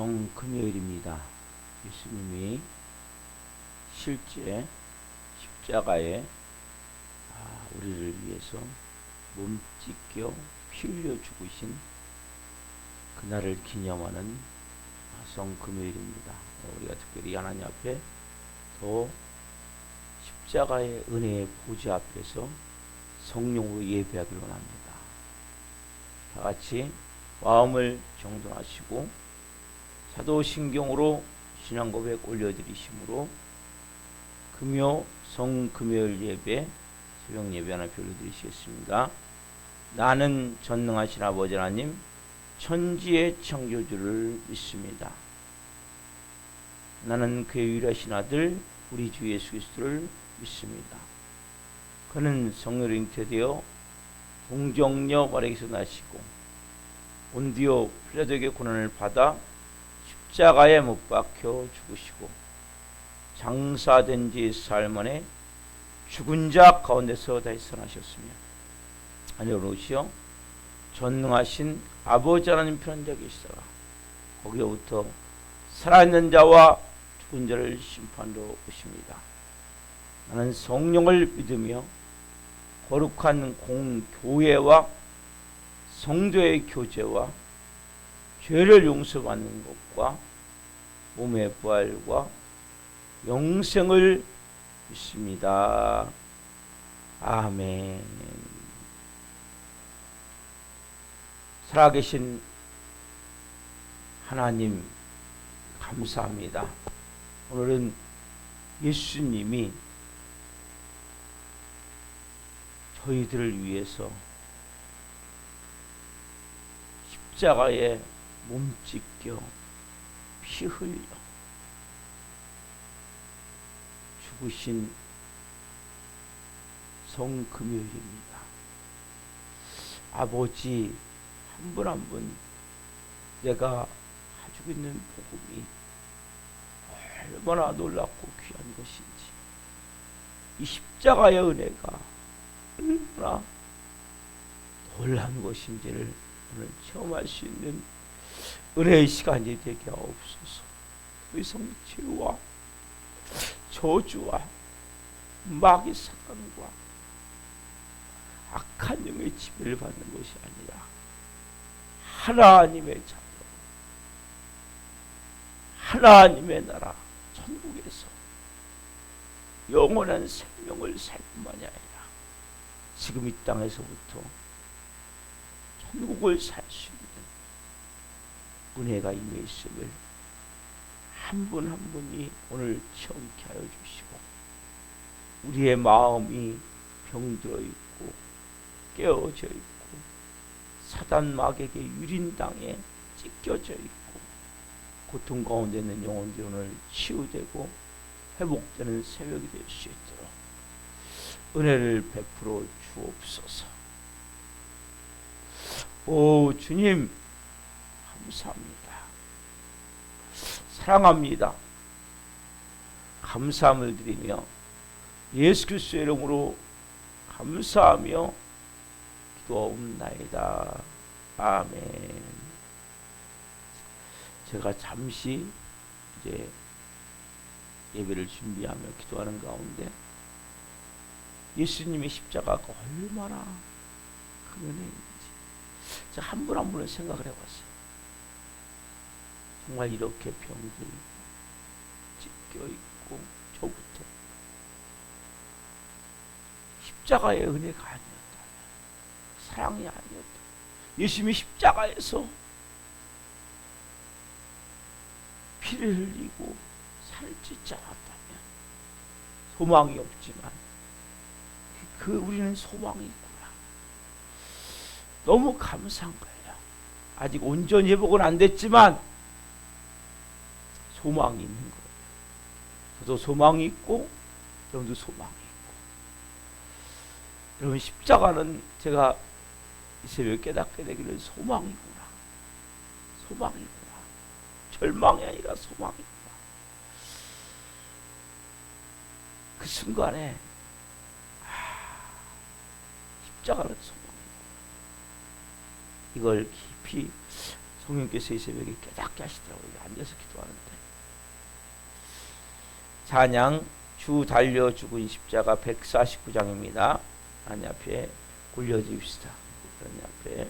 금요일입니다. 예수님이 실제 십자가에 우리를 위해서 몸 찢겨 피 흘려 죽으신 그날을 기념하는 금요일입니다. 우리가 특별히 하나님 앞에 또 십자가의 은혜의 보좌 앞에서 성령으로 예배하기를 원합니다. 다 같이 마음을 정돈하시고 사도신경으로 신앙고백 올려드리심으로 금요 성금요일 예배 새벽 예배 하나 올려드리시겠습니다. 나는 전능하신 아버지 하나님 천지의 창조주를 믿습니다. 나는 그의 유일하신 아들 우리 주 예수 그리스도를 믿습니다. 그는 성령으로 잉태되어 동정녀 마리아에게서 나시고 본디오 필라도에게 고난을 받아 십자가에 못 박혀 죽으시고 장사된 지 사흘 만에 죽은 자 가운데서 다시 살아나셨으며 하늘로 오시어 전능하신 아버지 하나님 편한 계시다가 거기로부터 살아있는 자와 죽은 자를 심판으로 오십니다. 나는 성령을 믿으며 거룩한 공교회와 성도의 교제와 죄를 용서받는 것과 몸의 부활과 영생을 믿습니다. 아멘. 살아계신 하나님 감사합니다. 오늘은 예수님이 저희들을 위해서 십자가에 몸 찢겨 피 흘려 죽으신 성금요일입니다. 아버지 한 분 한 분 내가 가지고 있는 복음이 얼마나 놀랍고 귀한 것인지 이 십자가의 은혜가 얼마나 놀란 것인지를 오늘 체험할 수 있는 은혜의 시간이 되게 하옵소서. 더 이상 죄와 저주와 마귀 사단과 악한 영의 지배를 받는 것이 아니라 하나님의 자녀 하나님의 나라 천국에서 영원한 생명을 살 뿐만이 아니라 지금 이 땅에서부터 천국을 살 수 있는 은혜가 임해 있음을 한 분 한 분이 오늘 체험케 하여 주시고 우리의 마음이 병들어 있고 깨어져 있고 사단 마귀에게 유린당해 찢겨져 있고 고통 가운데 있는 영혼들이 오늘 치유되고 회복되는 새벽이 될 수 있도록 은혜를 베풀어 주옵소서. 오 주님 감사합니다. 사랑합니다. 감사함을 드리며 예수 그리스도의 이름으로 감사하며 기도하옵나이다. 아멘. 제가 잠시 이제 예배를 준비하며 기도하는 가운데 예수님의 십자가가 얼마나 큰 은혜인지 제가 한 분 한 분을 생각을 해봤어요. 정말 이렇게 병들고 찢겨있고 저부터 십자가의 은혜가 아니었다면 사랑이 아니었다면 예수님이 십자가에서 피를 흘리고 살을 찢지 않았다면 소망이 없지만 우리는 소망이 있구나. 너무 감사한 거예요. 아직 온전히 회복은 안 됐지만 소망이 있는 거예요. 저도 소망이 있고 여러분도 소망이 있고 여러분 십자가는 제가 이 새벽에 깨닫게 되기를 소망이구나. 소망이구나. 절망이 아니라 소망이구나. 그 순간에 십자가는 소망이구나. 이걸 깊이 성령께서 이 새벽에 깨닫게 하시더라고요. 앉아서 기도하는데. 찬양 주 달려 죽은 십자가 149장입니다. 하나님 앞에 굴려드립시다. 하나님 앞에.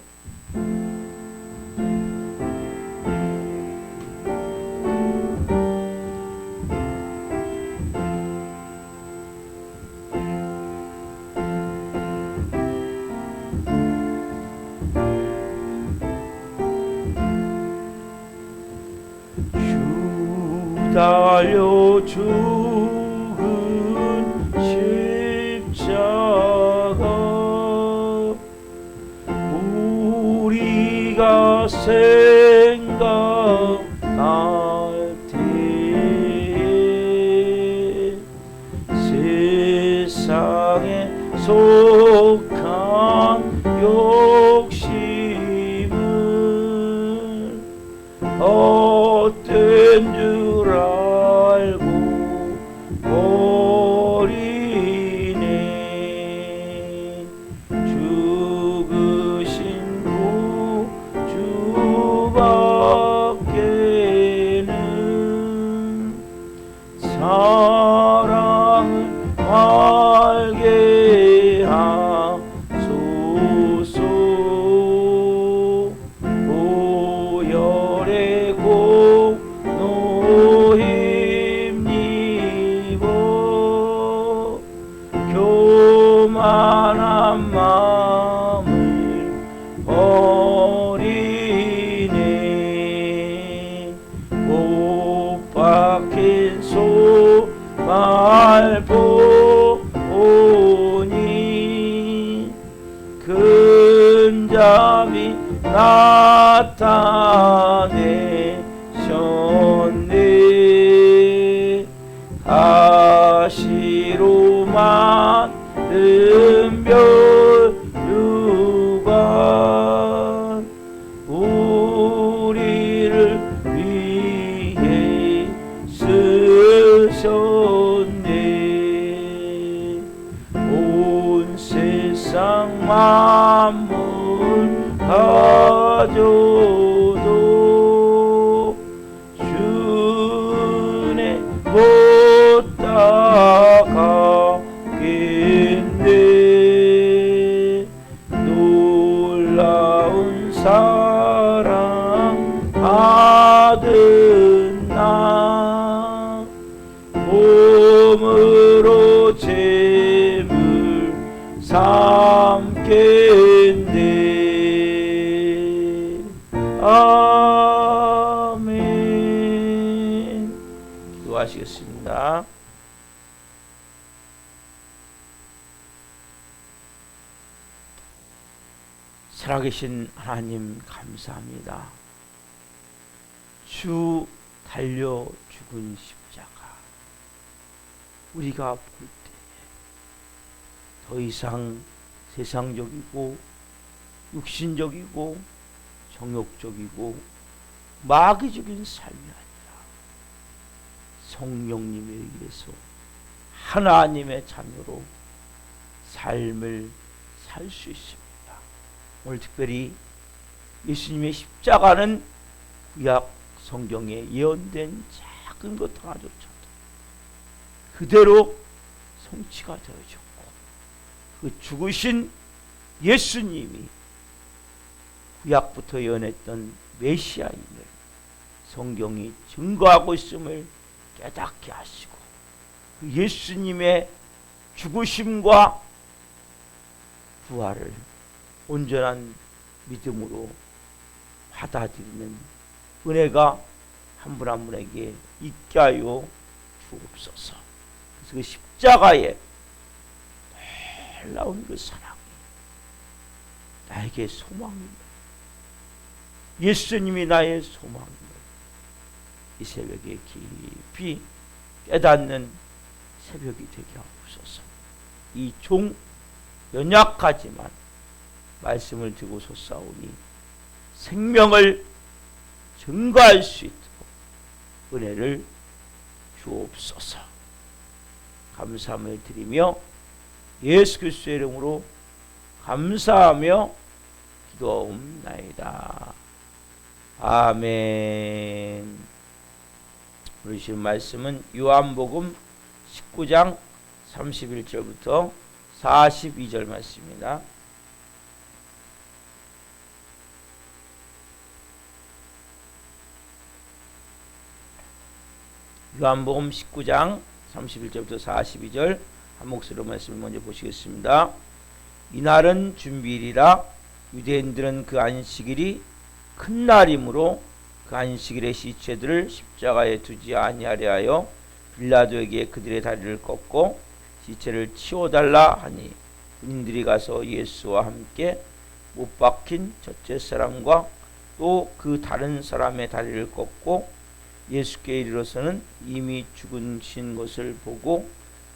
달려 죽은 십자가 우리가 생각할 때 세상에 속한 욕심을 헛된 줄 알고 버리네. 죽으신 구주밖에는 사랑을 알게 하소서. 보혈의 공로 힘입어 교만한 마음을 버리네. 못 박힌 소망을 보니 근잠이 나타내셨네. 가시로 만든 멸류관 우리를 위해 쓰셨네. 온 세상 만물 가져도 주네 못 따가겠네. 놀라운 사랑 받은 나 몸으로 재물 삼겠네. 아멘. 기도하시겠습니다. 살아계신 하나님 감사합니다. 주 달려 죽은 십자가 우리가 볼 때 더 이상 세상적이고 육신적이고 정욕적이고 마귀적인 삶이 아니라 성령님에 의해서 하나님의 자녀로 삶을 살 수 있습니다. 오늘 특별히 예수님의 십자가는 구약 성경에 예언된 작은 것 하나조차도 그대로 성취가 되어졌고 그 죽으신 예수님이 구약부터 예언했던 메시아임을 성경이 증거하고 있음을 깨닫게 하시고 그 예수님의 죽으심과 부활을 온전한 믿음으로 받아들이는 은혜가 한 분 한 분에게 있게 하여 주옵소서. 그래서 그 십자가의 놀라운 그 사랑이 나에게 소망입니다. 예수님이 나의 소망임을 이 새벽에 깊이 깨닫는 새벽이 되게 하옵소서. 이 종 연약하지만 말씀을 들고 솟아오니 생명을 증거할 수 있도록 은혜를 주옵소서. 감사함을 드리며 예수 그리스도의 이름으로 감사하며 기도하옵나이다. 아멘. 우리 주신 말씀은 요한복음 19장 31절부터 42절 말씀입니다. 요한복음 19장 31절부터 42절 한 목소리로 말씀을 먼저 보시겠습니다. 이날은 준비일이라 유대인들은 그 안식일이 큰 날이므로 그 안식일의 시체들을 십자가에 두지 아니하려 하여 빌라도에게 그들의 다리를 꺾고 시체를 치워달라 하니 군인들이 가서 예수와 함께 못 박힌 첫째 사람과 또 그 다른 사람의 다리를 꺾고 예수께 이르러서는 이미 죽으신 것을 보고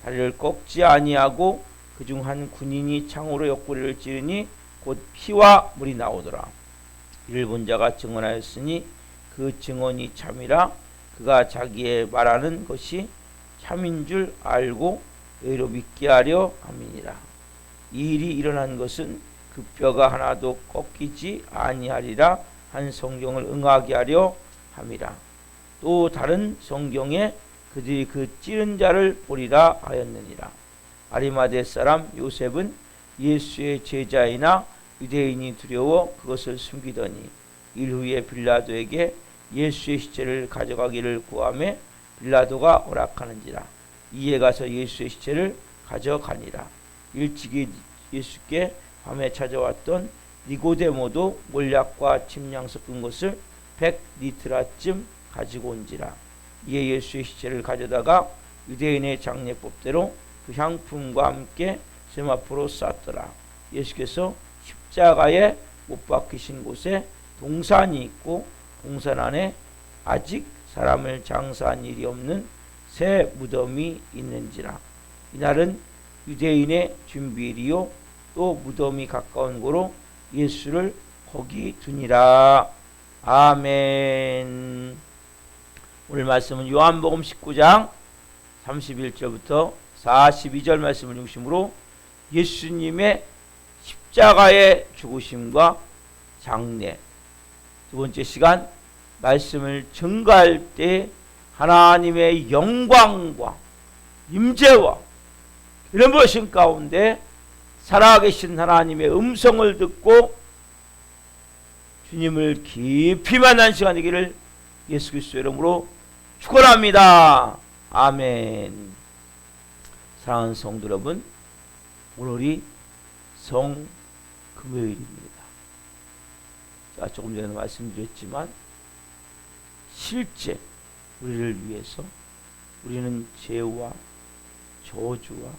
다리를 꺾지 아니하고 그중 한 군인이 창으로 옆구리를 찌르니 곧 피와 물이 나오더라. 이를 본 자가 증언하였으니 그 증언이 참이라. 그가 자기의 말하는 것이 참인 줄 알고 의로 믿게 하려 함이니라. 이 일이 일어난 것은 그 뼈가 하나도 꺾이지 아니하리라 한 성경을 응하게 하려 함이라. 또 다른 성경에 그들이 그 찌른 자를 보리라 하였느니라. 아리마대 사람 요셉은 예수의 제자이나 유대인이 두려워 그것을 숨기더니 일 후에 빌라도에게 예수의 시체를 가져가기를 구하매 빌라도가 허락하는지라. 이에 가서 예수의 시체를 가져가니라. 일찍이 예수께 밤에 찾아왔던 니고데모도 몰약과 침량 섞은 것을 100리트라쯤 가지고 온지라. 이에 예수의 시체를 가져다가 유대인의 장례법대로 그 향품과 함께 세마포로 쌌더라. 예수께서 십자가에 못 박히신 곳에 동산이 있고 동산 안에 아직 사람을 장사한 일이 없는 새 무덤이 있는지라. 이날은 유대인의 준비일이요 또 무덤이 가까운 고로 예수를 거기 두니라. 아멘. 오늘 말씀은 요한복음 19장 31절부터 42절 말씀을 중심으로 예수님의 십자가의 죽으심과 장례, 두 번째 시간 말씀을 증거할 때 하나님의 영광과 임재와 이런 것인 가운데 살아계신 하나님의 음성을 듣고 주님을 깊이 만난 시간 되기를 예수 그리스도의 이름으로 축원합니다. 아멘. 사랑하는 성도 여러분, 오늘이 성금요일입니다. 제가 조금 전에 말씀드렸지만 실제 우리를 위해서 우리는 죄와 저주와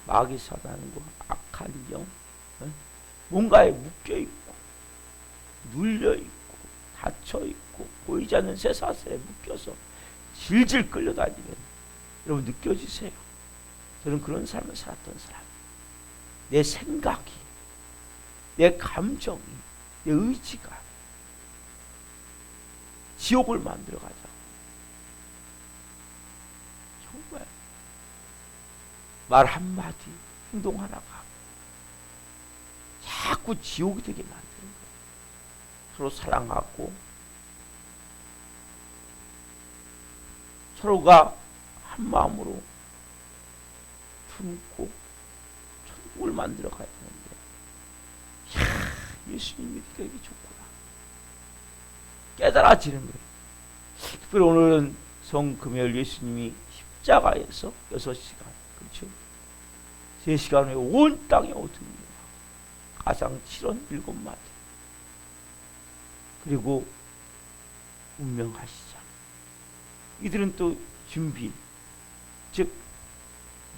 마귀 사단과 악한 영, 뭔가에 묶여있고 눌려있고 닫혀있고 보이지 않는 쇠사슬에 묶여서 질질 끌려다니는 여러분 느껴지세요? 저는 그런 삶을 살았던 사람. 내 생각이, 내 감정이, 내 의지가 지옥을 만들어가자. 정말 말 한마디, 행동 하나가 자꾸 지옥이 되게 만드는 거예요. 서로 사랑하고 서로가 한 마음으로 품고 천국을 만들어 가야 되는데, 예수님 믿기가 이게 좋구나 깨달아지는 거예요. 특별히 오늘은 성금요일 예수님이 십자가에서 6시간, 그렇죠? 3시간 후에 온 땅이 어둡니다. 가상 7원 7마디. 그리고 운명하시자. 이들은 또 준비, 즉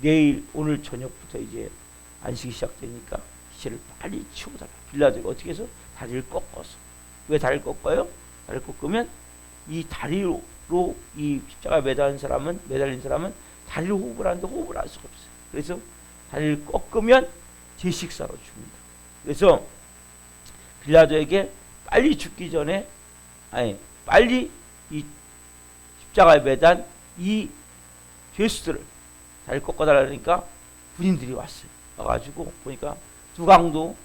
내일 오늘 저녁부터 이제 안식이 시작되니까 시체를 빨리 치우다가 빌라도가 어떻게 해서 다리를 꺾어서. 왜 다리를 꺾어요? 다리를 꺾으면 이 다리로 이 십자가에 매달린 사람은 다리로 호흡을 하는데 호흡을 할 수가 없어요. 그래서 다리를 꺾으면 제식사로 죽는다. 그래서 빌라도에게 빨리 죽기 전에, 빨리 이 십자가에 매단 이 죄수들을 다리를 꺾어달라니까 군인들이 왔어요. 와가지고 보니까 두강도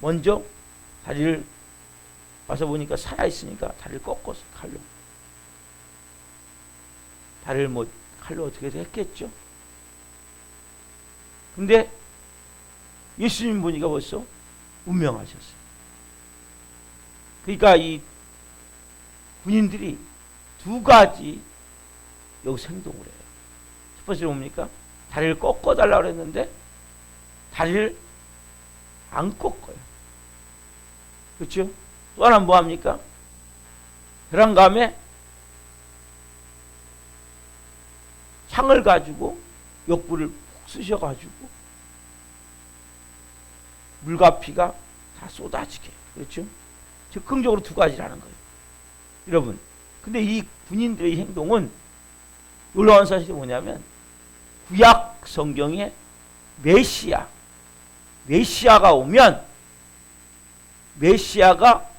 먼저 다리를 와서 보니까 살아있으니까 다리를 꺾었어, 칼로. 다리를 뭐 칼로 어떻게 했겠죠. 근데 예수님 보니까 벌써 운명하셨어요. 그러니까 이 군인들이 두 가지 여기서 행동을 해요. 첫 번째로 뭡니까? 다리를 꺾어달라고 그랬는데 다리를 안 꺾어요. 그렇죠? 또 하나 뭐 합니까? 벼랑감에 창을 가지고 옆구리를 푹 쑤셔가지고 물과 피가 다 쏟아지게. 그렇죠? 즉흥적으로 두 가지라는 거예요. 여러분, 근데 이 군인들의 행동은 놀라운 사실이 뭐냐면 구약 성경에 메시아가 오면 메시아가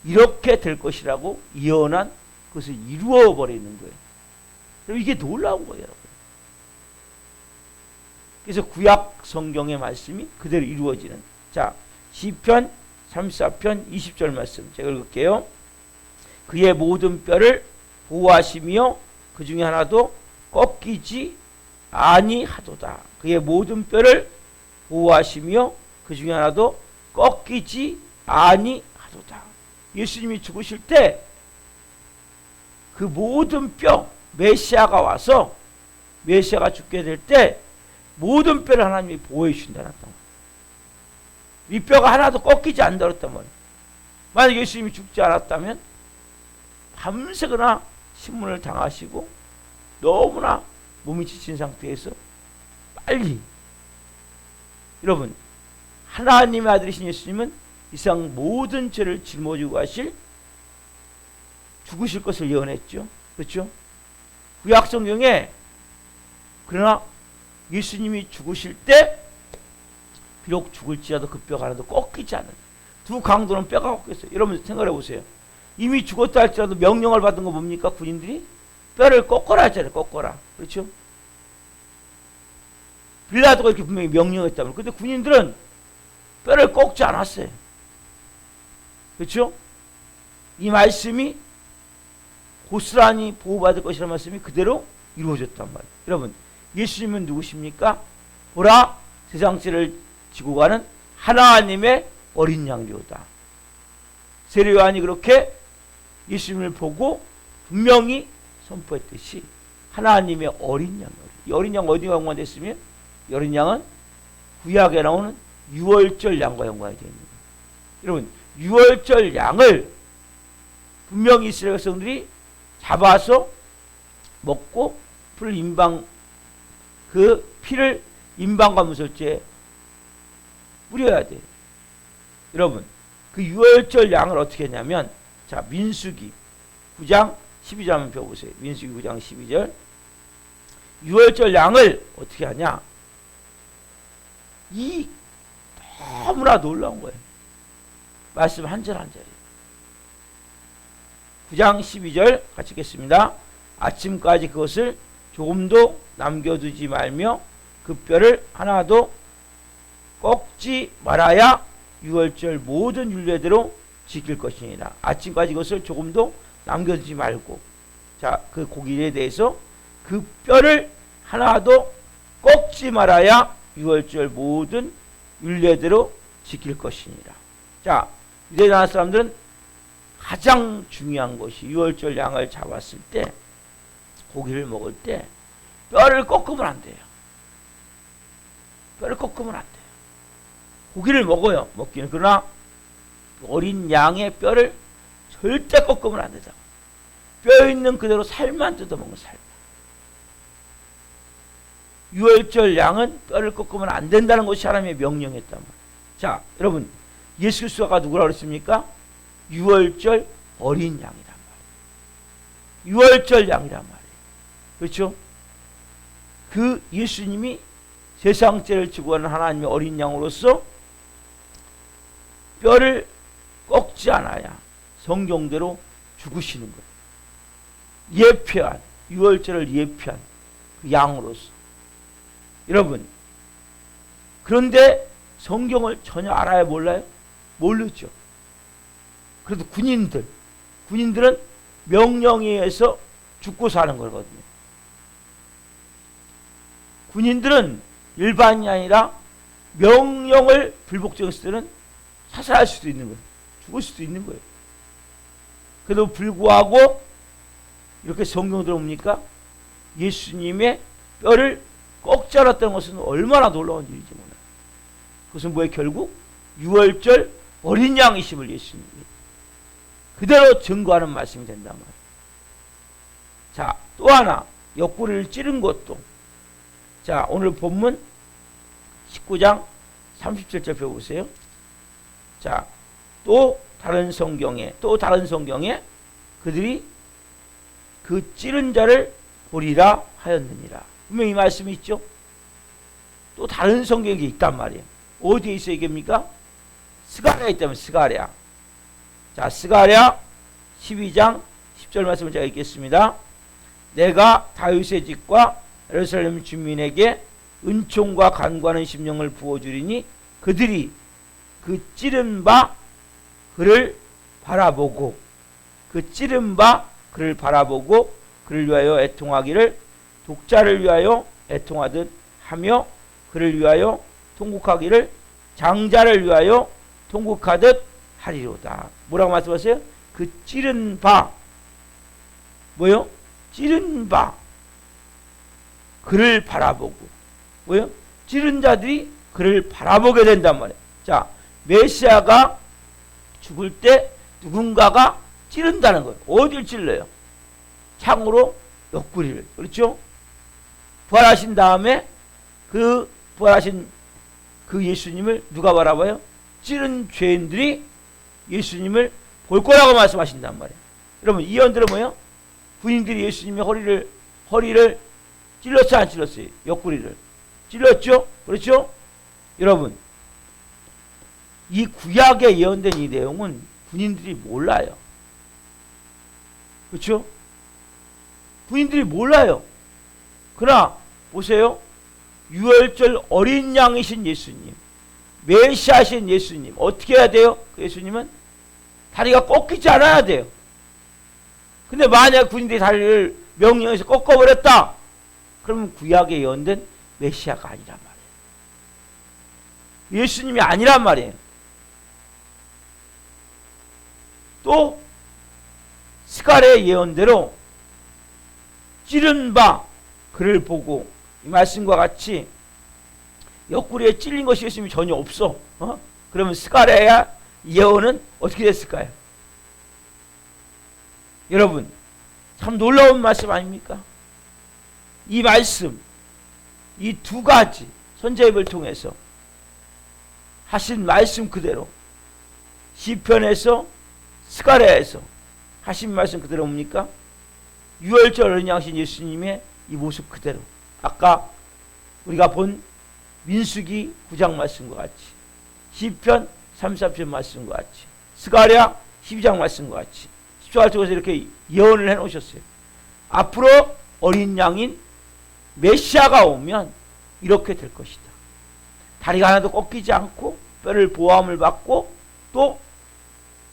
이렇게 될 것이라고 예언한 그것을 이루어 버리는 거예요. 이게 놀라운 거예요, 여러분. 그래서 구약 성경의 말씀이 그대로 이루어지는. 자, 시편 34편 20절 말씀 제가 읽을게요. 그의 모든 뼈를 보호하시며 그 중에 하나도 꺾이지 아니하도다. 그의 모든 뼈를 보호하시며 그 중에 하나도 꺾이지 아니하도다. 예수님이 죽으실 때 그 모든 뼈, 메시아가 와서 메시아가 죽게 될 때 모든 뼈를 하나님이 보호해 주신다는 말. 이 뼈가 하나도 꺾이지 않는다 그랬단 말이에요. 만약 예수님이 죽지 않았다면 밤새거나 신문을 당하시고 너무나 몸이 지친 상태에서 빨리, 여러분, 하나님의 아들이신 예수님은 이 세상 모든 죄를 짊어지고 가실 죽으실 것을 예언했죠. 그렇죠? 구약 성경에 그러나 예수님이 죽으실 때 비록 죽을지라도 그 뼈가 하나도 꺾이지 않는, 두 강도는 뼈가 꺾였어요. 여러분 생각해 보세요. 이미 죽었다 할지라도 명령을 받은 거 뭡니까? 군인들이 뼈를 꺾어라 했잖아요. 꺾어라. 그렇죠? 빌라도가 이렇게 분명히 명령했다면, 근데 군인들은 뼈를 꺾지 않았어요. 그렇죠? 이 말씀이 고스란히 보호받을 것이라는 말씀이 그대로 이루어졌단 말이에요. 여러분, 예수님은 누구십니까? 보라, 세상 죄를 지고 가는 하나님의 어린 양이로다. 세례 요한이 그렇게 예수님을 보고 분명히 선포했듯이 하나님의 어린 양. 이 어린 양 어디가 연관됐으면, 이 어린 양은 구약에 나오는 유월절 양과 연관이 되어 있는 거예요. 여러분, 유월절 양을 분명히 이스라엘 백성들이 잡아서 먹고 그 피를 임방과 무설주에 뿌려야 돼요. 여러분, 그 유월절 양을 어떻게 했냐면, 자, 민수기 9장 12절 한번 펴보세요. 민수기 9장 12절. 유월절 양을 어떻게 하냐? 이 너무나 놀라운 거예요. 말씀 한 절 한 절이에요. 9장 12절 같이 읽겠습니다. 아침까지 그것을 조금도 남겨두지 말며 그 뼈를 하나도 꺾지 말아야 유월절 모든 율례대로 지킬 것이니라. 아침까지 그것을 조금도 남겨두지 말고, 자, 그 고기에 대해서 그 뼈를 하나도 꺾지 말아야 유월절 모든 율례대로 지킬 것이니라. 자, 유대 나라 사람들은 가장 중요한 것이 유월절 양을 잡았을 때, 고기를 먹을 때 뼈를 꺾으면 안 돼요. 뼈를 꺾으면 안 돼요. 고기를 먹어요, 먹기는. 그러나 어린 양의 뼈를 절대 꺾으면 안 되다. 뼈 있는 그대로 살만 뜯어먹는 살. 유월절 양은 뼈를 꺾으면 안 된다는 것이 하나님의 명령이었단 말이에요. 자, 여러분, 예수 그리스도가 누구라고 그랬습니까? 유월절 어린 양이란 말이에요. 유월절 양이란 말이에요. 그렇죠? 그 예수님이 세상 죄를 지고 가는 하나님의 어린 양으로서 뼈를 꺾지 않아야 성경대로 죽으시는 거예요. 예표한, 유월절을 예표한 그 양으로서. 여러분, 그런데 성경을 전혀 알아야 몰라요? 모르죠. 그래도 군인들은 명령에 의해서 죽고 사는 거거든요. 군인들은 일반이 아니라 명령을 불복종했을 때는 사살할 수도 있는 거예요. 죽을 수도 있는 거예요. 그래도 불구하고 이렇게 성경으로 봅니까? 예수님의 뼈를 꺾지 않았다는 것은 얼마나 놀라운 일인지 몰라요. 그것은 뭐예요? 결국 유월절 어린 양이심을 예수님이 그대로 증거하는 말씀이 된단 말이에요. 자, 또 하나 옆구리를 찌른 것도, 자, 오늘 본문 19장 37절 펴보세요. 자, 또 다른 성경에 그들이 그 찌른 자를 보리라 하였느니라. 분명히 이 말씀이 있죠. 또 다른 성경이 있단 말이에요. 어디에 있어요 이게입니까? 스가랴에 있다면 스가랴. 자, 스가랴 12장 10절 말씀을 제가 읽겠습니다. 내가 다윗의 집과 예루살렘 주민에게 은총과 간구하는 심령을 부어주리니 그들이 그 찌른 바 그를 바라보고 그를 위하여 애통하기를 독자를 위하여 애통하듯 하며 그를 위하여 통곡하기를 장자를 위하여 통곡하듯 하리로다. 뭐라고 말씀하세요? 그 찌른 바 뭐요? 찌른 바 그를 바라보고 뭐요? 찌른 자들이 그를 바라보게 된단 말이에요. 자, 메시아가 죽을 때 누군가가 찌른다는 거예요. 어딜 찔러요? 창으로 옆구리를. 그렇죠? 부활하신 다음에 그 부활하신 그 예수님을 누가 바라봐요? 찌른 죄인들이 예수님을 볼 거라고 말씀하신단 말이에요. 여러분, 이 연들은 뭐예요? 군인들이 예수님의 허리를 찔렀어요, 안 찔렀어요? 옆구리를 찔렀죠? 그렇죠? 여러분, 이 구약에 예언된 이 내용은 군인들이 몰라요. 그렇죠? 군인들이 몰라요. 그러나 보세요. 유월절 어린 양이신 예수님, 메시아신 예수님, 어떻게 해야 돼요? 그 예수님은 다리가 꺾이지 않아야 돼요. 근데 만약 군인들이 다리를 명령해서 꺾어버렸다, 그러면 구약에 예언된 메시아가 아니란 말이에요. 예수님이 아니란 말이에요. 또 스가랴의 예언대로 찌른 바 그를 보고, 이 말씀과 같이 옆구리에 찔린 것이 예수님이 전혀 없어. 그러면 스가랴의 예언은 어떻게 됐을까요? 여러분, 참 놀라운 말씀 아닙니까? 이 말씀, 이 두 가지 선지자를 통해서 하신 말씀 그대로, 시편에서 스가랴에서 하신 말씀 그대로 뭡니까? 유월절 어린 양이신 예수님의 이 모습 그대로, 아까 우리가 본 민수기 9장 말씀과 같이, 시편 33편 말씀과 같이, 스가랴 12장 말씀과 같이 14절 쪽에서 이렇게 예언을 해놓으셨어요. 앞으로 어린 양인 메시아가 오면 이렇게 될 것이다. 다리가 하나도 꺾이지 않고 뼈를 보호함을 받고 또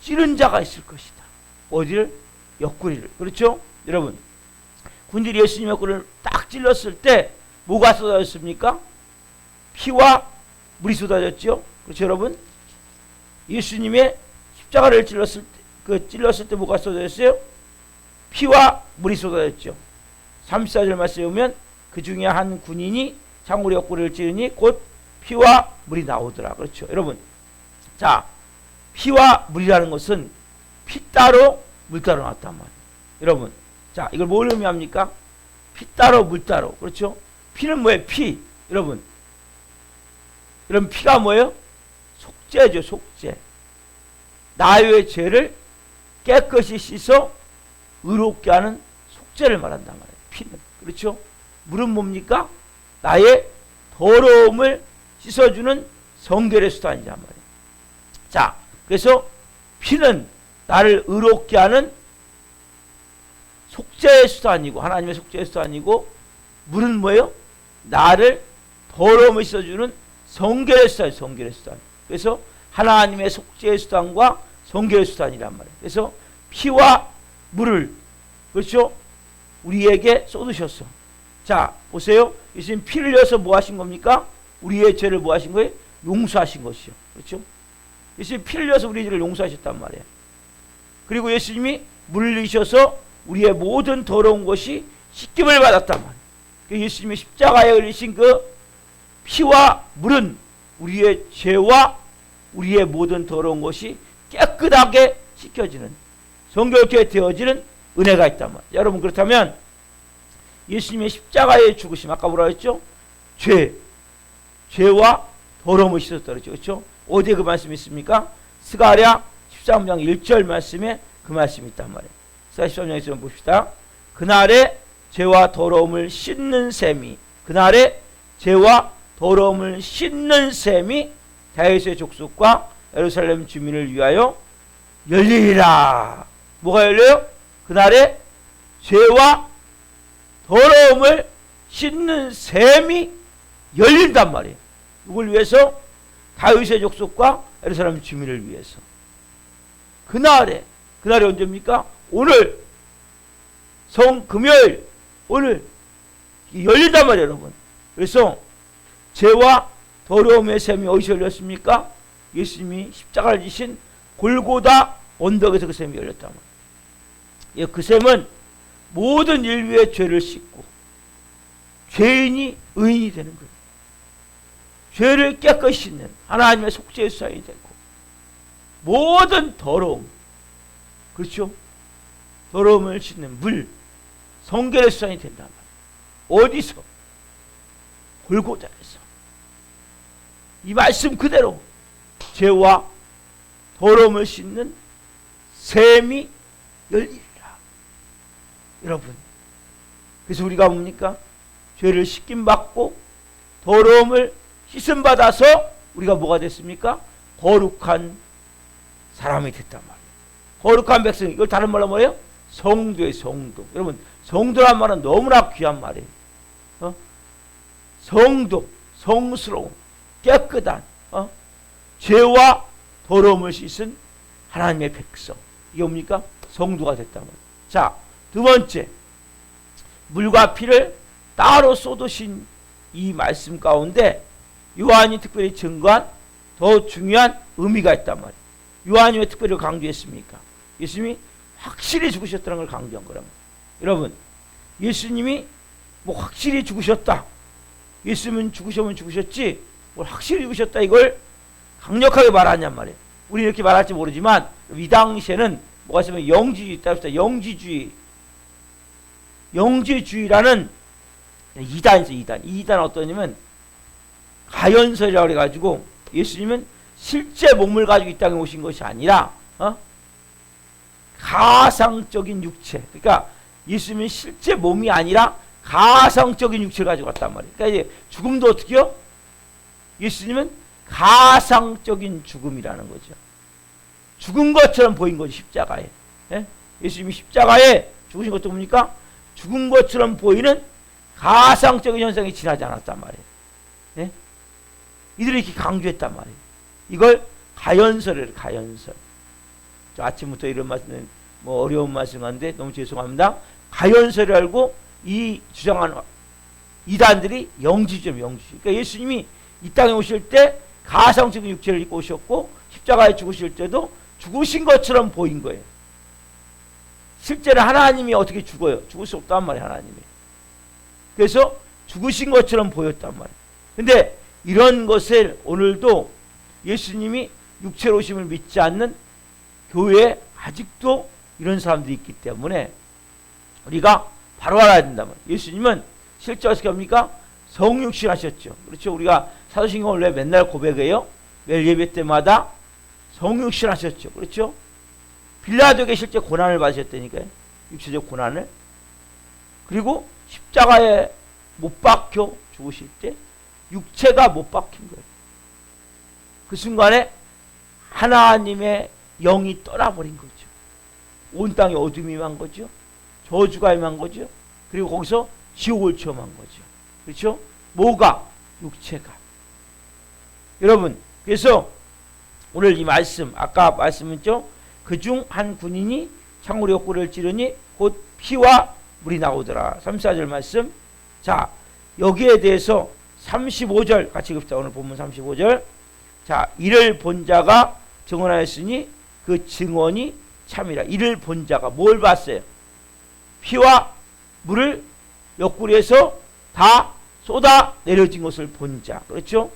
찌른 자가 있을 것이다. 어디를? 옆구리를. 그렇죠? 여러분, 군인들이 예수님의 옆구리를 딱 찔렀을 때 뭐가 쏟아졌습니까? 피와 물이 쏟아졌죠. 그렇죠, 여러분? 예수님의 십자가를 찔렀을 때 뭐가 쏟아졌어요? 피와 물이 쏟아졌죠. 34절 말씀에 보면 그 중에 한 군인이 창으로 옆구리를 찌르니 곧 피와 물이 나오더라. 그렇죠, 여러분? 자, 피와 물이라는 것은 피 따로 물 따로 나왔단 말이에요. 여러분, 자, 이걸 뭘 의미합니까? 피 따로 물 따로. 그렇죠? 피는 뭐예요? 피. 여러분, 피가 뭐예요? 속죄죠, 속죄. 나의 죄를 깨끗이 씻어 의롭게 하는 속죄를 말한단 말이에요. 피는. 그렇죠? 물은 뭡니까? 나의 더러움을 씻어주는 성결의 수단이란 말이에요. 자, 그래서 피는 나를 의롭게 하는 속죄의 수단이고, 하나님의 속죄의 수단이고, 물은 뭐예요? 나를 더러움을 씻어주는 성결의 수단, 성결의 수단. 그래서 하나님의 속죄의 수단과 성결의 수단이란 말이에요. 그래서 피와 물을 그렇죠? 우리에게 쏟으셨어. 자, 보세요. 예수님 피를 흘려서 뭐 하신 겁니까? 우리의 죄를 뭐 하신 거예요? 용서하신 것이요. 그렇죠? 예수님 피를 흘려서 우리의 죄를 용서하셨단 말이에요. 그리고 예수님이 물을 흘리셔서 우리의 모든 더러운 것이 씻김을 받았단 말이에요. 예수님이 십자가에 흘리신 그 피와 물은 우리의 죄와 우리의 모든 더러운 것이 깨끗하게 씻겨지는, 정결케 되어지는 은혜가 있단 말이에요. 여러분, 그렇다면 예수님의 십자가의 죽으심, 아까 뭐라 했죠? 죄와 더러움을 씻었다 그랬죠. 그렇죠? 어디에 그 말씀이 있습니까? 스가랴 13장 1절 말씀에 그 말씀이 있단 말이에요. 스가랴 13장에 좀 봅시다. 그날에 죄와 더러움을 씻는 셈이, 그날에 죄와 더러움을 씻는 셈이 다윗의 족속과 예루살렘 주민을 위하여 열리리라. 뭐가 열려요? 그날에 죄와 더러움을 씻는 셈이 열린단 말이에요. 누굴 위해서? 다윗의 족속과 예루살렘 주민을 위해서. 그날이 언제입니까? 오늘, 금요일, 오늘 열린단 말이에요, 여러분. 그래서 죄와 더러움의 셈이 어디서 열렸습니까? 예수님이 십자가를 지신 골고다 언덕에서 그 셈이 열렸단 말이에요. 그 셈은 모든 인류의 죄를 씻고 죄인이 의인이 되는 거예요. 죄를 깨끗이 씻는 하나님의 속죄의 수단이 되고 모든 더러움, 그렇죠? 더러움을 씻는 물, 성결의 수단이 된단 말이에요. 어디서? 골고다에서. 이 말씀 그대로 죄와 더러움을 씻는 셈이 열리리라. 여러분, 그래서 우리가 뭡니까? 죄를 씻김받고 더러움을 씻음받아서 우리가 뭐가 됐습니까? 거룩한 사람이 됐단 말이에요. 거룩한 백성, 이걸 다른 말로 뭐예요? 성도의 성도. 여러분, 성도란 말은 너무나 귀한 말이에요. 성도, 성스러운, 깨끗한, 죄와 더러움을 씻은 하나님의 백성. 이게 뭡니까? 성도가 됐단 말이에요. 자, 두 번째, 물과 피를 따로 쏟으신 이 말씀 가운데 요한이 특별히 증거한 더 중요한 의미가 있단 말이에요. 요한이 왜 특별히 강조했습니까? 예수님이 확실히 죽으셨다는 걸 강조한 거란 말이에요. 여러분, 예수님이 뭐 확실히 죽으셨다, 예수님은 죽으시면 죽으셨지 뭘 확실히 죽으셨다, 이걸 강력하게 말하냔 말이에요. 우리 이렇게 말할지 모르지만 이 당시에는 뭐가 있으면 영지주의 있다 합시다. 영지주의라는 이단이 있어요. 이단. 이 이단은 어떠냐면 가연설이라고 해가지고 예수님은 실제 몸을 가지고 이 땅에 오신 것이 아니라 가상적인 육체. 그러니까 예수님은 실제 몸이 아니라 가상적인 육체를 가지고 왔단 말이에요. 그러니까 이제 죽음도 어떻게요? 예수님은 가상적인 죽음이라는 거죠. 죽은 것처럼 보인 거죠, 십자가에. 예? 예수님이 십자가에 죽으신 것도 뭡니까? 죽은 것처럼 보이는 가상적인 현상이 지나지 않았단 말이에요. 예? 이들이 이렇게 강조했단 말이에요. 이걸 가연설이에요, 가연설. 저 아침부터 이런 말씀, 뭐 어려운 말씀인데 너무 죄송합니다. 가연설을 알고 이 주장하는 이단들이 영지주의죠, 영지주의. 그러니까 예수님이 이 땅에 오실 때 가상적인 육체를 입고 오셨고 십자가에 죽으실 때도 죽으신 것처럼 보인 거예요. 실제로 하나님이 어떻게 죽어요? 죽을 수 없단 말이에요, 하나님이. 그래서 죽으신 것처럼 보였단 말이에요. 근데 이런 것을 오늘도 예수님이 육체로 오심을 믿지 않는 교회에 아직도 이런 사람들이 있기 때문에 우리가 바로 알아야 된다면, 예수님은 실제 어떻게 합니까? 성육신 하셨죠. 그렇죠? 우리가 사도신경을 왜 맨날 고백해요? 매일 예배 때마다 성육신 하셨죠. 그렇죠? 빌라도에게 실제 고난을 받으셨다니까요. 육체적 고난을. 그리고 십자가에 못 박혀 죽으실 때 육체가 못 박힌 거예요. 그 순간에 하나님의 영이 떠나버린 거죠. 온 땅에 어둠이 임한 거죠. 저주가 임한 거죠. 그리고 거기서 지옥을 체험한 거죠. 그렇죠? 뭐가? 육체가. 여러분, 그래서 오늘 이 말씀, 아까 말씀했죠? 그중 한 군인이 창으로 옆구리를 찌르니 곧 피와 물이 나오더라. 3, 4절 말씀. 자, 여기에 대해서 35절 같이 읽읍시다. 오늘 본문 35절. 자, 이를 본 자가 증언하였으니 그 증언이 참이라. 이를 본 자가 뭘 봤어요? 피와 물을 옆구리에서 다 쏟아 내려진 것을 본 자. 그렇죠?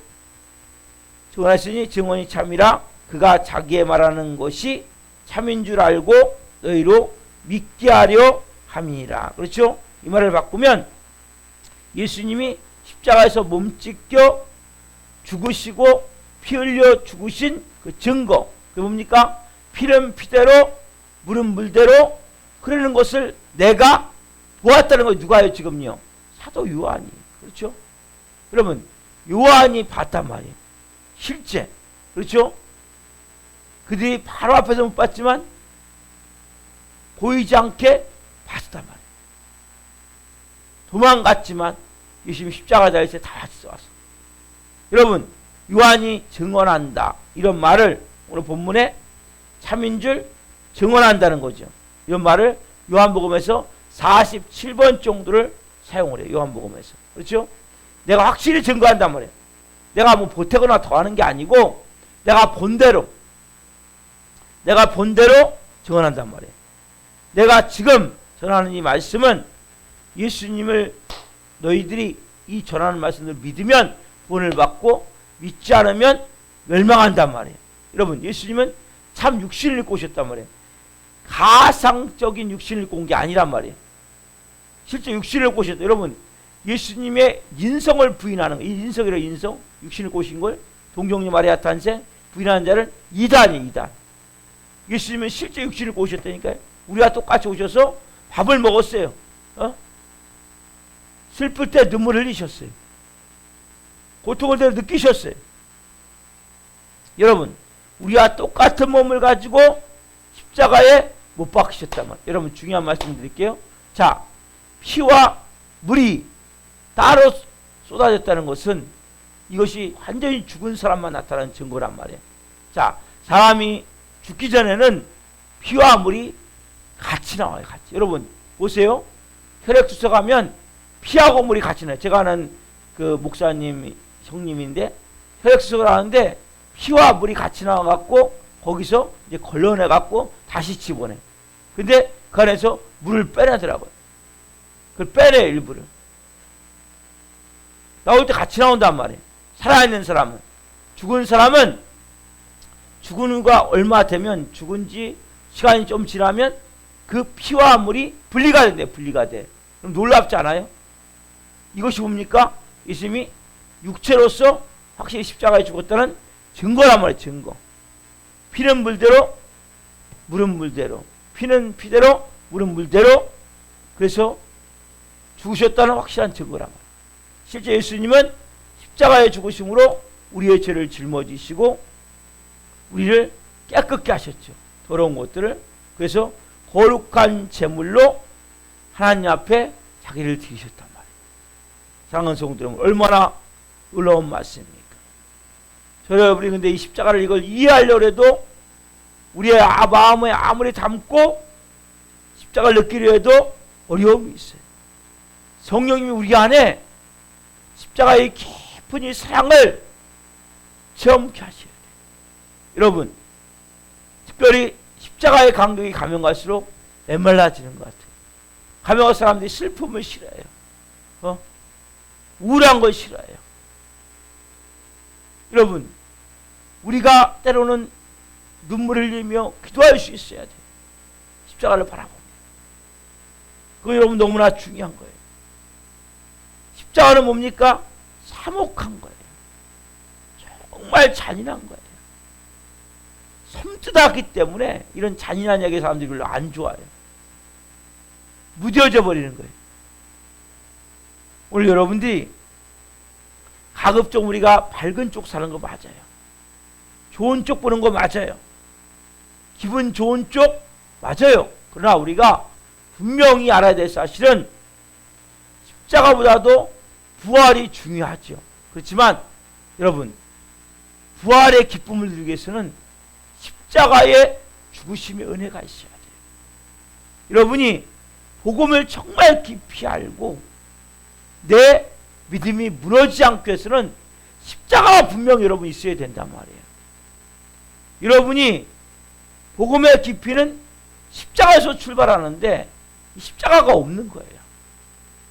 증언하였으니 증언이 참이라. 그가 자기의 말하는 것이 참인 줄 알고 너희로 믿게 하려 함이니라. 그렇죠? 이 말을 바꾸면 예수님이 십자가에서 몸 찢겨 죽으시고 피 흘려 죽으신 그 증거, 그게 뭡니까? 피는 피대로 물은 물대로 흐르는 것을 내가 보았다는 거. 누가요 지금요? 사도 요한이. 그렇죠? 여러분, 요한이 봤단 말이에요. 실제. 그렇죠? 그들이 바로 앞에서 못 봤지만 보이지 않게 봤단 말이에요. 도망갔지만 예수님이 십자가 달릴 때 다 왔어. 여러분, 요한이 증언한다. 이런 말을 오늘 본문에 참인 줄 증언한다는 거죠. 이런 말을 요한복음에서 47번 정도를 사용을 해요. 요한복음에서. 그렇죠? 내가 확실히 증거한단 말이에요. 내가 뭐 보태거나 더하는 게 아니고 내가 본대로 증언한단 말이에요. 내가 지금 전하는 이 말씀은 예수님을 너희들이 이 전하는 말씀을 믿으면 구원을 받고 믿지 않으면 멸망한단 말이에요. 여러분, 예수님은 참 육신을 입고 오셨단 말이에요. 가상적인 육신을 입고 온 게 아니란 말이에요. 실제 육신을 입고 오셨다. 여러분, 예수님의 인성을 부인하는 거, 이 인성이라 인성, 육신을 입고 오신 걸 동정녀 마리아 탄생 부인하는 자는 이단이에요. 이단. 예수님은 실제 육신을 입고 오셨다니까요. 우리와 똑같이 오셔서 밥을 먹었어요. 슬플 때 눈물 흘리셨어요. 고통을 느끼셨어요. 여러분, 우리와 똑같은 몸을 가지고 십자가에 못 박히셨단 말이에요. 여러분, 중요한 말씀 드릴게요. 자, 피와 물이 따로 쏟아졌다는 것은 이것이 완전히 죽은 사람만 나타나는 증거란 말이에요. 자, 사람이 죽기 전에는 피와 물이 같이 나와요. 같이. 여러분, 보세요. 혈액수서 가면 피하고 물이 같이 나요. 제가 아는 그 목사님, 형님인데 혈액수석을 하는데 피와 물이 같이 나와갖고 거기서 이제 걸러내갖고 다시 집어내. 근데 그 안에서 물을 빼내더라고요. 그걸 빼내, 일부를. 나올 때 같이 나온단 말이에요. 살아있는 사람은. 죽은 사람은 죽은 후가 얼마 되면, 죽은 지 시간이 좀 지나면 그 피와 물이 분리가 된대. 분리가 돼. 그럼 놀랍지 않아요? 이것이 뭡니까? 예수님이 육체로서 확실히 십자가에 죽었다는 증거란 말이에요. 증거. 피는 물대로 물은 물대로, 피는 피대로 물은 물대로, 그래서 죽으셨다는 확실한 증거란 말이에요. 실제 예수님은 십자가에 죽으심으로 우리의 죄를 짊어지시고 우리를 깨끗게 하셨죠. 더러운 것들을. 그래서 거룩한 제물로 하나님 앞에 자기를 드리셨단 말이에요. 사랑하는 성도들, 얼마나 놀라운 말씀입니까? 여러분이 근데 이 십자가를 이걸 이해하려고 해도 우리의 마음에 아무리 담고 십자가를 느끼려 해도 어려움이 있어요. 성령님이 우리 안에 십자가의 깊은 이 사랑을 체험케 하셔야 돼요. 여러분, 특별히 십자가의 간격이 가면 갈수록 메말라지는 것 같아요. 가면 갈 사람들이 슬픔을 싫어해요. 우울한 걸 싫어해요. 여러분, 우리가 때로는 눈물을 흘리며 기도할 수 있어야 돼요. 십자가를 바라보며. 그거 여러분 너무나 중요한 거예요. 십자가는 뭡니까? 사목한 거예요. 정말 잔인한 거예요. 섬뜩하기 때문에 이런 잔인한 얘기 사람들이 별로 안 좋아해요. 무뎌져 버리는 거예요. 오늘 여러분들이 가급적 우리가 밝은 쪽 사는 거 맞아요. 좋은 쪽 보는 거 맞아요. 기분 좋은 쪽 맞아요. 그러나 우리가 분명히 알아야 될 사실은 십자가보다도 부활이 중요하죠. 그렇지만 여러분, 부활의 기쁨을 누리기 위해서는 십자가의 죽으심의 은혜가 있어야 돼요. 여러분이 복음을 정말 깊이 알고 내 믿음이 무너지지 않기 위해서는 십자가가 분명히 여러분 있어야 된단 말이에요. 여러분이 복음의 깊이는 십자가에서 출발하는데 십자가가 없는 거예요.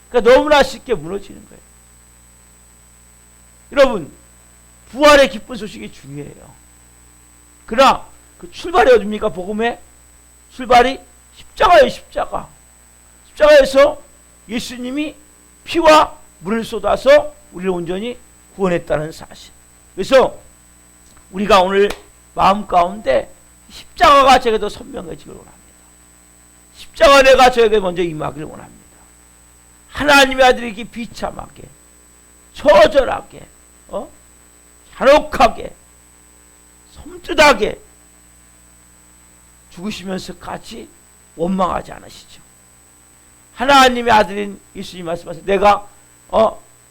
그러니까 너무나 쉽게 무너지는 거예요. 여러분, 부활의 기쁜 소식이 중요해요. 그러나 그 출발이 어딥니까? 복음의 출발이 십자가예요. 십자가. 십자가에서 예수님이 피와 물을 쏟아서 우리를 온전히 구원했다는 사실. 그래서 우리가 오늘 마음 가운데 십자가가 제게 더 선명해지길 원합니다. 십자가 내가 저에게 먼저 임하길 원합니다. 하나님의 아들이 비참하게, 처절하게, 잔혹하게, 섬뜩하게 죽으시면서까지 원망하지 않으시죠. 하나님의 아들인 예수님 말씀하세요. 내가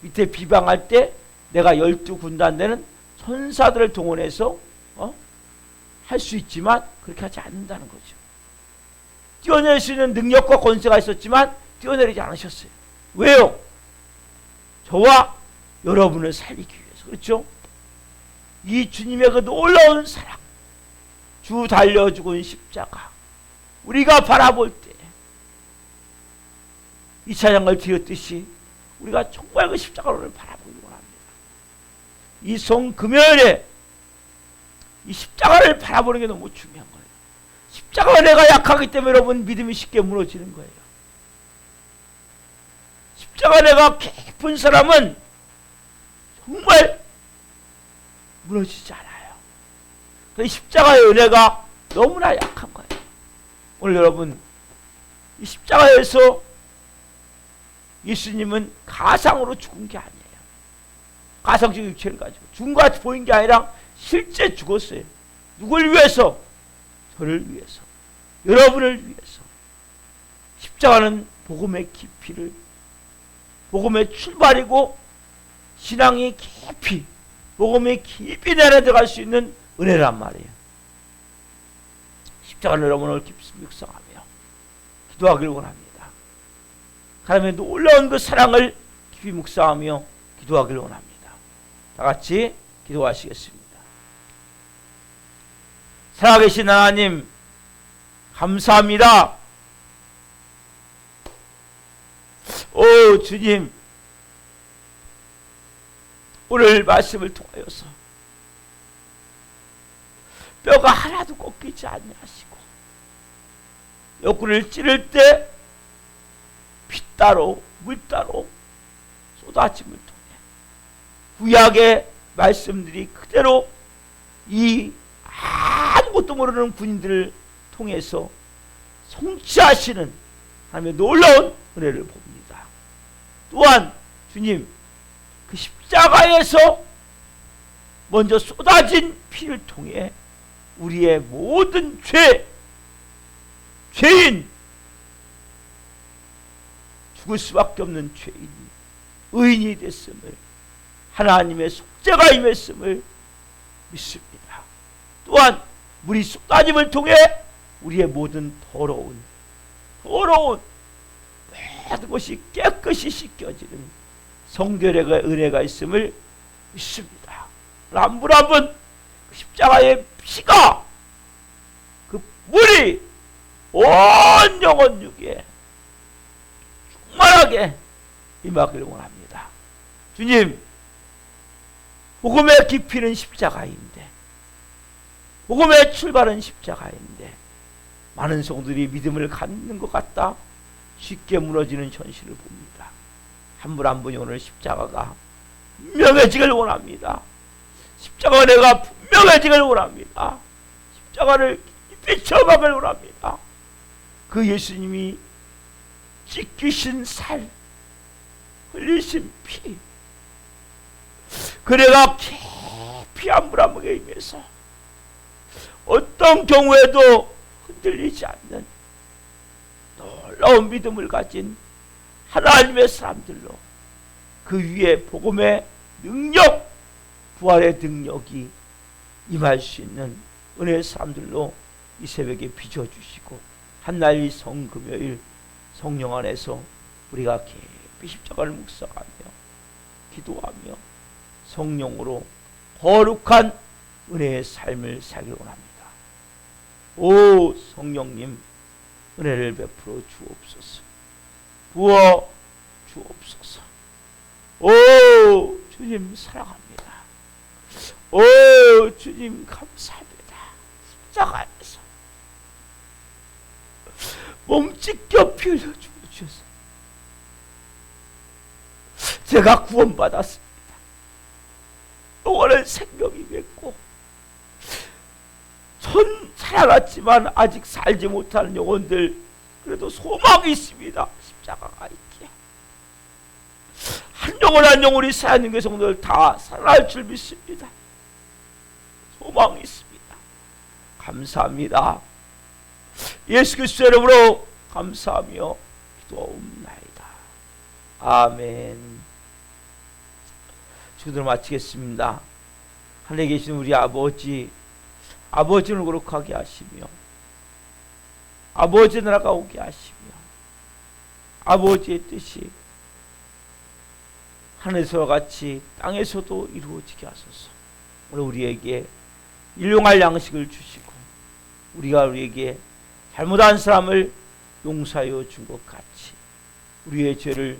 밑에 비방할 때 내가 12군단 되는 천사들을 동원해서 할 수 있지만 그렇게 하지 않는다는 거죠. 뛰어낼 수 있는 능력과 권세가 있었지만 뛰어내리지 않으셨어요. 왜요? 저와 여러분을 살리기 위해서. 그렇죠? 이 주님의 그 놀라운 사랑, 주 달려 죽은 십자가, 우리가 바라볼 때 이 찬양을 드렸듯이 우리가 정말 그 십자가를 바라보기 원합니다. 이 성금요일에 이 십자가를 바라보는 게 너무 중요한 거예요. 십자가가 내가 약하기 때문에 여러분 믿음이 쉽게 무너지는 거예요. 십자가 내가 깊은 사람은 정말 무너지지 않아요. 그 십자가의 은혜가 너무나 약한 거예요. 오늘 여러분 이 십자가에서 예수님은 가상으로 죽은 게 아니에요. 가상적 육체를 가지고 죽은 것 같이 보인 게 아니라 실제 죽었어요. 누굴 위해서? 저를 위해서, 여러분을 위해서. 십자가는 복음의 깊이를, 복음의 출발이고 신앙이 깊이, 복음의 깊이 내려 들어갈 수 있는 은혜란 말이에요. 십자가는 여러분을 깊이 묵상하며 기도하기를 원합니다. 하나님의 놀라운 그 사랑을 깊이 묵상하며 기도하기를 원합니다. 다 같이 기도하시겠습니다. 살아계신 하나님 감사합니다. 오 주님, 오늘 말씀을 통하여서 뼈가 하나도 꺾이지 아니하시고 옆구리를 찌를 때 피 따로 물 따로 쏟아짐을 통해 구약의 말씀들이 그대로 이 아무것도 모르는 군인들을 통해서 성취하시는 하나님의 놀라운 은혜를 봅니다. 또한 주님, 그 십자가에서 먼저 쏟아진 피를 통해 우리의 모든 죄인, 죽을 수밖에 없는 죄인이 의인이 됐음을, 하나님의 속죄가 임했음을 믿습니다. 또한 물이 쏟아짐을 통해 우리의 모든 더러운 모든 것이 깨끗이 씻겨지는 성결의 은혜가 있음을 믿습니다. 한 분 한 분 십자가의 피가, 그 물이 온 영혼 육에 충만하게 임하기를 원합니다. 주님, 복음의 깊이는 십자가인데, 복음의 출발은 십자가인데 많은 성도들이 믿음을 갖는 것 같다 쉽게 무너지는 현실을 봅니다. 한 분 한 분이 오늘 십자가가 분명해지길 원합니다. 십자가 내가 분명해지길 원합니다. 십자가를 깊이 체험하길 원합니다. 그 예수님이 찢기신 살, 흘리신 피, 그래가 깊이 한 분 한 분에 임해서 어떤 경우에도 흔들리지 않는 놀라운 믿음을 가진 하나님의 사람들로 그 위에 복음의 능력, 부활의 능력이 임할 수 있는 은혜의 사람들로 이 새벽에 빚어주시고 한날 성금요일 성령 안에서 우리가 깊이 십자가를 묵상하며 기도하며 성령으로 거룩한 은혜의 삶을 살기를 원합니다. 오 성령님, 은혜를 베풀어 주옵소서. 부어 주옵소서. 오 주님 사랑합니다. 오 주님 감사합니다. 십자가에서 몸 찢겨 피 흘려 주셔서 제가 구원받았습니다. 영원한 생명이 맺고 전 살아났지만 아직 살지 못하는 영혼들, 그래도 소망이 있습니다. 십자가가 있기에 한 영혼 한 영혼이 살아있는 그 성도들 다 살아날 줄 믿습니다. 소망이 있습니다. 감사합니다. 예수 그리스도 이름으로 감사하며 기도하옵나이다. 아멘. 기도를 마치겠습니다. 하늘에 계신 우리 아버지, 아버지를 거룩하게 하시며 아버지 나라가 오게 하시며 아버지의 뜻이 하늘에서와 같이 땅에서도 이루어지게 하소서. 오늘 우리에게 일용할 양식을 주시고 우리가 우리에게 잘못한 사람을 용서하여 준 것 같이 우리의 죄를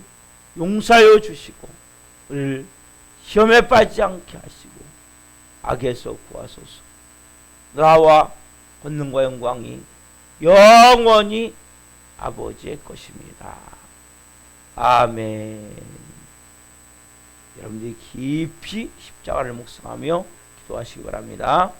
용서하여 주시고 우리를 시험에 빠지지 않게 하시고 악에서 구하소서. 나와 권능과 영광이 영원히 아버지의 것입니다. 아멘. 여러분들이 깊이 십자가를 묵상하며 기도하시기 바랍니다.